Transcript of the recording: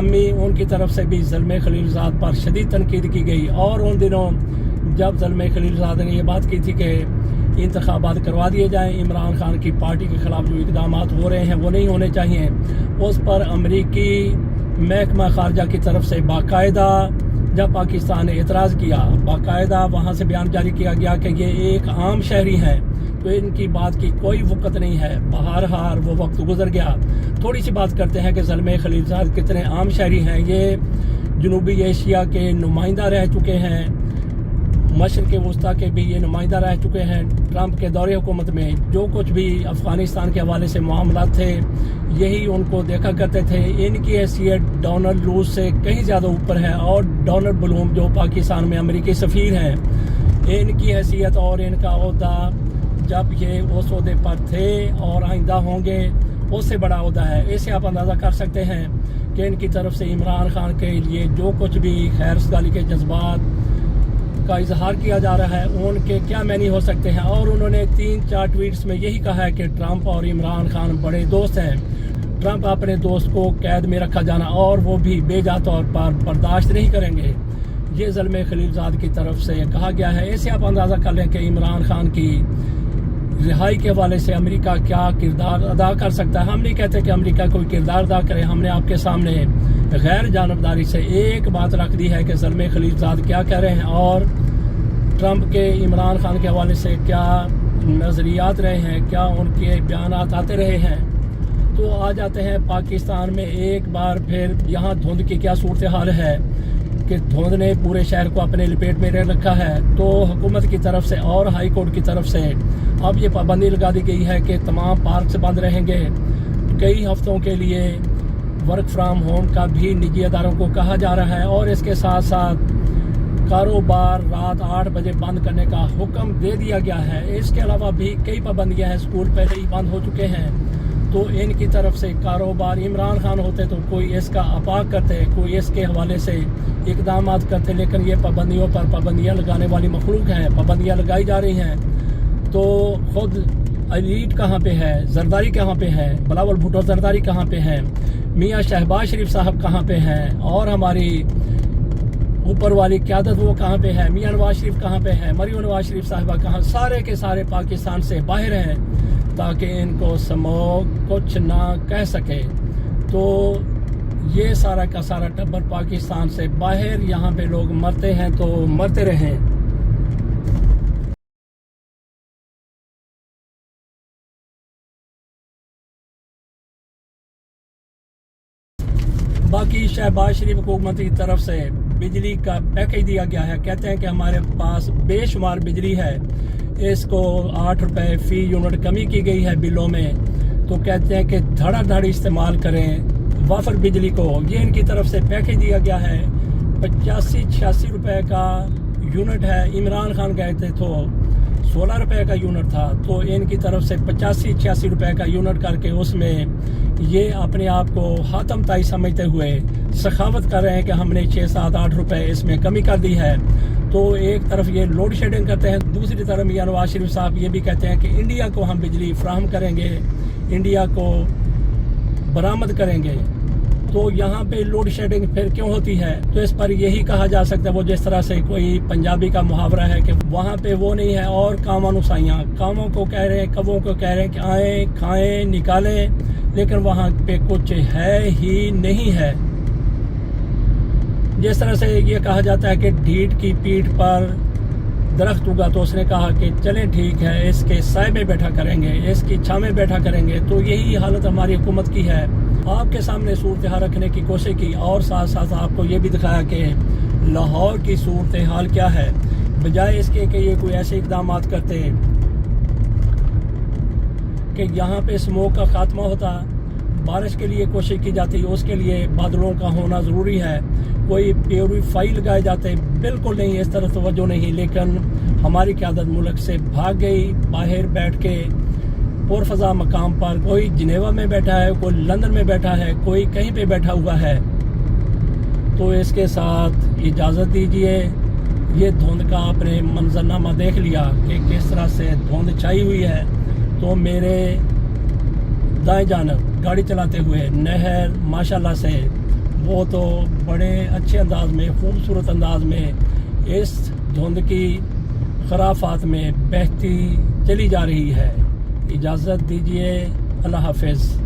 عوامی ان کی طرف سے بھی زلمے خلیلزاد پر شدید تنقید کی گئی، اور ان دنوں جب زلمے خلیلزاد نے یہ بات کی تھی کہ انتخابات کروا دیے جائیں، عمران خان کی پارٹی کے خلاف جو اقدامات ہو رہے ہیں وہ نہیں ہونے چاہیے، اس پر امریکی محکمہ خارجہ کی طرف سے باقاعدہ جب پاکستان نے اعتراض کیا، باقاعدہ وہاں سے بیان جاری کیا گیا کہ یہ ایک عام شہری ہیں تو ان کی بات کی کوئی وقت نہیں ہے۔ بہرحال وہ وقت گزر گیا۔ تھوڑی سی بات کرتے ہیں کہ زلمے خلیلزاد کتنے عام شہری ہیں۔ یہ جنوبی ایشیا کے نمائندہ رہ چکے ہیں، مشرق وسطیٰ کے بھی یہ نمائندہ رہ چکے ہیں۔ ٹرمپ کے دور حکومت میں جو کچھ بھی افغانستان کے حوالے سے معاملات تھے یہی ان کو دیکھا کرتے تھے۔ ان کی حیثیت ڈونلڈ روز سے کہیں زیادہ اوپر ہے، اور ڈونلڈ بلوم جو پاکستان میں امریکی سفیر ہیں، ان کی حیثیت اور ان کا عہدہ جب یہ اس عہدے پر تھے اور آئندہ ہوں گے اس سے بڑا عہدہ ہے۔ اس سے آپ اندازہ کر سکتے ہیں کہ ان کی طرف سے عمران خان کے لیے جو کچھ بھی خیر سگالی کے جذبات کا اظہار کیا جا رہا ہے ان کے کیا معنی ہو سکتے ہیں۔ اور انہوں نے 3-4 ٹویٹس میں یہی کہا ہے کہ ٹرمپ اور عمران خان بڑے دوست ہیں۔ ٹرمپ اپنے دوست کو قید میں رکھا جانا اور وہ بھی بے جا طور پر برداشت نہیں کریں گے، یہ زلمے خلیلزاد کی طرف سے کہا گیا ہے۔ اسے آپ اندازہ کر لیں کہ عمران خان کی رہائی کے حوالے سے امریکہ کیا کردار ادا کر سکتا ہے۔ ہم نہیں کہتے کہ امریکہ کوئی کردار ادا کرے، ہم نے آپ کے سامنے غیر جانبداری سے ایک بات رکھ دی ہے کہ زلمے خلیلزاد کیا کہہ رہے ہیں اور ٹرمپ کے عمران خان کے حوالے سے کیا نظریات رہے ہیں، کیا ان کے بیانات آتے رہے ہیں۔ تو آ جاتے ہیں پاکستان میں ایک بار پھر یہاں دھند کی کیا صورتحال ہے کہ دھند نے پورے شہر کو اپنے لپیٹ میں رکھا ہے۔ تو حکومت کی طرف سے اور ہائی کورٹ کی طرف سے اب یہ پابندی لگا دی گئی ہے کہ تمام پارکس بند رہیں گے۔ کئی ہفتوں کے لیے ورک فرام ہوم کا بھی نجی اداروں کو کہا جا رہا ہے، اور اس کے ساتھ ساتھ کاروبار رات 8 بجے بند کرنے کا حکم دے دیا گیا ہے۔ اس کے علاوہ بھی کئی پابندیاں ہیں، اسکول پہلے ہی بند ہو چکے ہیں۔ تو ان کی طرف سے کاروبار عمران خان ہوتے تو کوئی اس کا افاق کرتے، کوئی اس کے حوالے سے اقدامات کرتے، لیکن یہ پابندیوں پر پابندیاں لگانے والی مخلوق ہیں، پابندیاں لگائی جا رہی ہیں۔ تو خود ایلیٹ کہاں پہ ہے، زرداری کہاں پہ ہے، بلاول بھٹو زرداری کہاں پہ ہیں، میاں شہباز شریف صاحب کہاں پہ ہیں، اور ہماری اوپر والی قیادت وہ کہاں پہ ہے، میاں نواز شریف کہاں پہ ہے، مریم نواز شریف صاحبہ کہاں، سارے کے سارے پاکستان سے باہر ہیں تاکہ ان کو سموگ کچھ نہ کہہ سکے۔ تو یہ سارا کا سارا ٹبر پاکستان سے باہر، یہاں پہ لوگ مرتے ہیں تو مرتے رہیں۔ باقی شہباز شریف حکومت کی طرف سے بجلی کا پیکیج دیا گیا ہے، کہتے ہیں کہ ہمارے پاس بے شمار بجلی ہے، اس کو 8 روپے فی یونٹ کمی کی گئی ہے بلوں میں، تو کہتے ہیں کہ دھڑا دھڑ استعمال کریں وافر بجلی کو۔ یہ ان کی طرف سے پیکیج دیا گیا ہے، 85-86 روپے کا یونٹ ہے۔ عمران خان گئے تھے تو 16 روپے کا یونٹ تھا، تو ان کی طرف سے 85-86 روپے کا یونٹ کر کے اس میں یہ اپنے آپ کو حاتم طائی سمجھتے ہوئے سخاوت کر رہے ہیں کہ ہم نے 6-7-8 روپے اس میں کمی کر دی ہے۔ تو ایک طرف یہ لوڈ شیڈنگ کرتے ہیں، دوسری طرف میاں نواز شریف صاحب یہ بھی کہتے ہیں کہ انڈیا کو ہم بجلی فراہم کریں گے، انڈیا کو برآمد کریں گے۔ تو یہاں پہ لوڈ شیڈنگ پھر کیوں ہوتی ہے؟ تو اس پر یہی کہا جا سکتا ہے، وہ جس طرح سے کوئی پنجابی کا محاورہ ہے کہ وہاں پہ وہ نہیں ہے اور کاموں نسائیاں، کاموں کو کہہ رہے ہیں، کبوں کو کہہ رہے ہیں کہ آئیں کھائیں نکالیں، لیکن وہاں پہ کچھ ہے ہی نہیں ہے۔ جس طرح سے یہ کہا جاتا ہے کہ ڈھیٹ کی پیٹھ پر درخت اگا، تو اس نے کہا کہ چلیں ٹھیک ہے، اس کے سائے میں بیٹھا کریں گے، اس کی چھاں میں بیٹھا کریں گے۔ تو یہی حالت ہماری حکومت کی ہے۔ آپ کے سامنے صورتحال رکھنے کی کوشش کی، اور ساتھ ساتھ آپ کو یہ بھی دکھایا کہ لاہور کی صورتحال کیا ہے، بجائے اس کے کہ یہ کوئی ایسے اقدامات کرتے کہ یہاں پہ اسموک کا خاتمہ ہوتا، بارش کے لیے کوشش کی جاتی، اس کے لیے بادلوں کا ہونا ضروری ہے، کوئی پیوریفائی لگائے جاتے، بالکل نہیں، اس طرح توجہ نہیں۔ لیکن ہماری قیادت ملک سے بھاگ گئی، باہر بیٹھ کے پرفضا مقام پر، کوئی جنیوا میں بیٹھا ہے، کوئی لندن میں بیٹھا ہے، کوئی کہیں پہ بیٹھا ہوا ہے۔ تو اس کے ساتھ اجازت دیجئے، یہ دھند کا آپ نے منظرنامہ دیکھ لیا کہ کس طرح سے دھند چھائی ہوئی ہے۔ تو میرے دائیں جانب گاڑی چلاتے ہوئے نہر ماشاءاللہ سے وہ تو بڑے اچھے انداز میں، خوبصورت انداز میں اس دھند کی خرافات میں بہتی چلی جا رہی ہے۔ اجازت دیجیے، اللہ حافظ۔